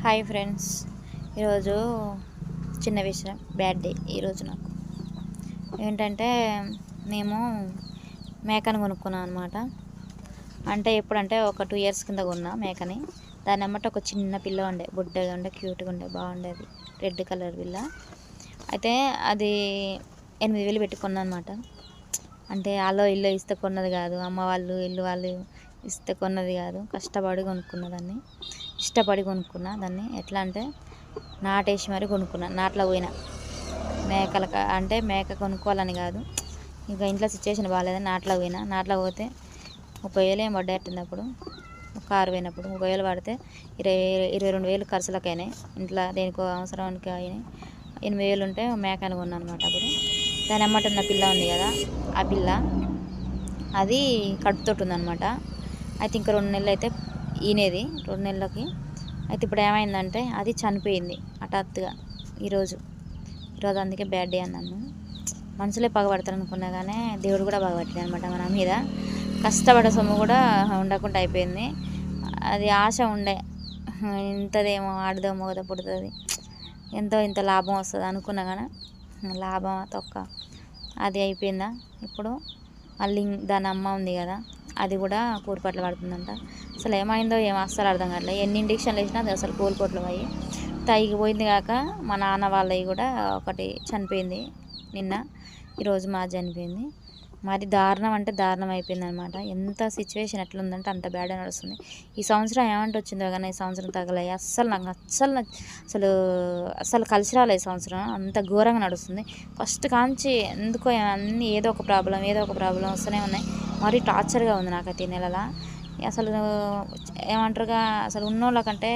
Hi friends, ఈరోజు చిన్న విషయం, బ్యాడ్ డే ఈరోజు నాకు. ఏంటంటే మేము మేకను కొనుక్కున్నాం అనమాట. అంటే ఎప్పుడంటే ఒక 2 years కింద కొన్నా మేకని. దాని అమ్మట ఒక చిన్న పిల్ల ఉండే, బుడ్డగా ఉండే, క్యూట్గా ఉండే, బాగుండేది, రెడ్ కలర్ పిల్ల. అయితే అది 8,000 పెట్టుకున్నా అనమాట. అంటే అలో ఇల్లు ఇస్తే కొన్నది కాదు, అమ్మ వాళ్ళు ఇల్లు వాళ్ళు ఇస్తే కొన్నది కాదు, కష్టపడి కొనుక్కున్న దాన్ని, ఇష్టపడి కొనుక్కున్నా దాన్ని. ఎట్లా అంటే నాటేసి మరి కొనుక్కున్నా. నాట్లో పోయినా అంటే మేక కొనుక్కోవాలని కాదు, ఇంకా ఇంట్లో సిచ్యువేషన్ బాగాలేదని నాట్లో పోయినా. నాట్లో పోతే 30,000 ఏం పడ్డట్టుంది. అప్పుడు ఒక 6 పోయినప్పుడు 30,000 పడితే 22,000 ఖర్చులకు అయినాయి. ఇంట్లో దేనికో అవసరానికి అయినాయి. 8,000 ఉంటే మేకను కొన్నాను అనమాట. అప్పుడు దాని అమ్మట ఉన్న పిల్ల ఉంది కదా, ఆ పిల్ల అది కడుపుతోటి ఉందనమాట. అయితే ఇంకా 2 నెలలు అయితే ఈనేది, 2 నెలలకి. అయితే ఇప్పుడు ఏమైందంటే అది చనిపోయింది హఠాత్తుగా ఈరోజు. అందుకే బ్యాడ్ డే అన్నాను. మనుషులే పగబడతారు అనుకున్నా కానీ దేవుడు కూడా పగబట్టింది అనమాట మన మీద. కష్టపడే సొమ్ము కూడా ఉండకుండా అయిపోయింది. అది ఆశ ఉండే, ఇంతదేమో ఆడదో మగదో పుడుతుంది, ఎంతో ఇంత లాభం వస్తుంది అనుకున్నా కానీ లాభం తొక్క, అది అయిపోయిందా. ఇప్పుడు మళ్ళీ దాని అమ్మ ఉంది కదా, అది కూడా కూలిపోట్లు పడుతుందంట. అసలు ఏమైందో ఏమో అస్సలు అర్థం కావట్లేదు. ఎన్ని ఇంజక్షన్లు వేసినా అది అసలు కూలిపోట్లు పోయి తగిపోయింది కాక మా నాన్న వాళ్ళవి కూడా ఒకటి చనిపోయింది నిన్న. ఈరోజు మా చనిపోయింది. మరి దారుణం అంటే దారుణం అయిపోయింది అనమాట. ఎంత సిచ్యువేషన్ ఎట్లుందంటే అంత బ్యాడ్ నడుస్తుంది. ఈ సంవత్సరం ఏమంటే వచ్చిందో కానీ ఈ సంవత్సరం తగలాయి అస్సలు నాకు అస్సలు అసలు కలిసి రాలేదు. ఈ సంవత్సరం అంత ఘోరంగా నడుస్తుంది. ఫస్ట్ కాంచి ఎందుకో అన్నీ ఏదో ఒక ప్రాబ్లం వస్తూనే ఉన్నాయి. మరీ టార్చర్గా ఉంది నాకైతే ఈ నెలలా. అసలు ఏమంటారుగా, అసలు ఉన్నోళ్ళకంటే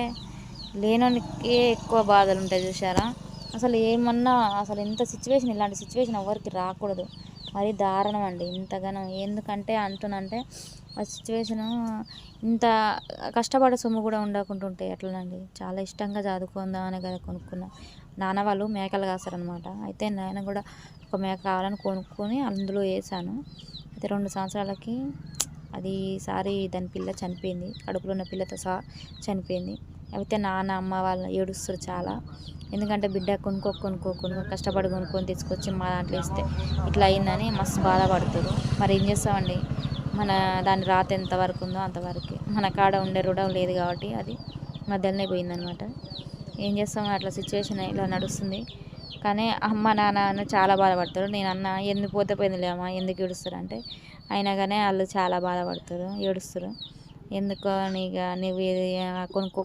లేనోళ్ళకే ఎక్కువ బాధలు ఉంటాయి చూసారా. అసలు ఏమన్నా అసలు ఇంత సిచ్యువేషన్, ఇలాంటి సిచ్యువేషన్ ఎవరికి రాకూడదు. మరీ దారుణం అండి ఇంతగానో. ఎందుకంటే అంటున్నంటే ఆ సిచ్యువేషను ఇంత కష్టపడే సొమ్ము కూడా ఉండకుండా ఉంటాయి ఎట్లనండి. చాలా ఇష్టంగా చదువుకుందామని కదా కొనుక్కున్నా. నాన్న వాళ్ళు మేకలు కాస్తారనమాట. అయితే నేను కూడా ఒక మేక కావాలని కొనుక్కొని అందులో వేసాను. అయితే 2 సంవత్సరాలకి అది ఈసారి దాని పిల్ల చనిపోయింది, కడుపులో ఉన్న పిల్లతో సహా చనిపోయింది. అయితే నాన్న అమ్మ వాళ్ళు ఏడుస్తారు చాలా. ఎందుకంటే బిడ్డ కొనుక్కో కష్టపడి కొనుక్కొని తీసుకొచ్చి మా దాంట్లో ఇస్తే ఇట్లా అయిందని మస్తు బాధపడుతారు. మరి ఏం చేస్తామండి, మన దాని రాత ఎంతవరకు ఉందో అంతవరకు. మన కాడ ఉండే రుణం లేదు కాబట్టి అది మధ్యలోనే పోయిందనమాట. ఏం చేస్తాం, అట్లా సిచ్యువేషన్ ఇలా నడుస్తుంది. కానీ అమ్మ నాన్న చాలా బాధపడతారు. నేను అన్న ఎందుకు పోతే పోయిందిలే అమ్మ, ఎందుకు ఏడుస్తారు అంటే, అయినా కానీ వాళ్ళు చాలా బాధపడతారు, ఏడుస్తారు. ఎందుకో నీకు నువ్వు కొనుక్కో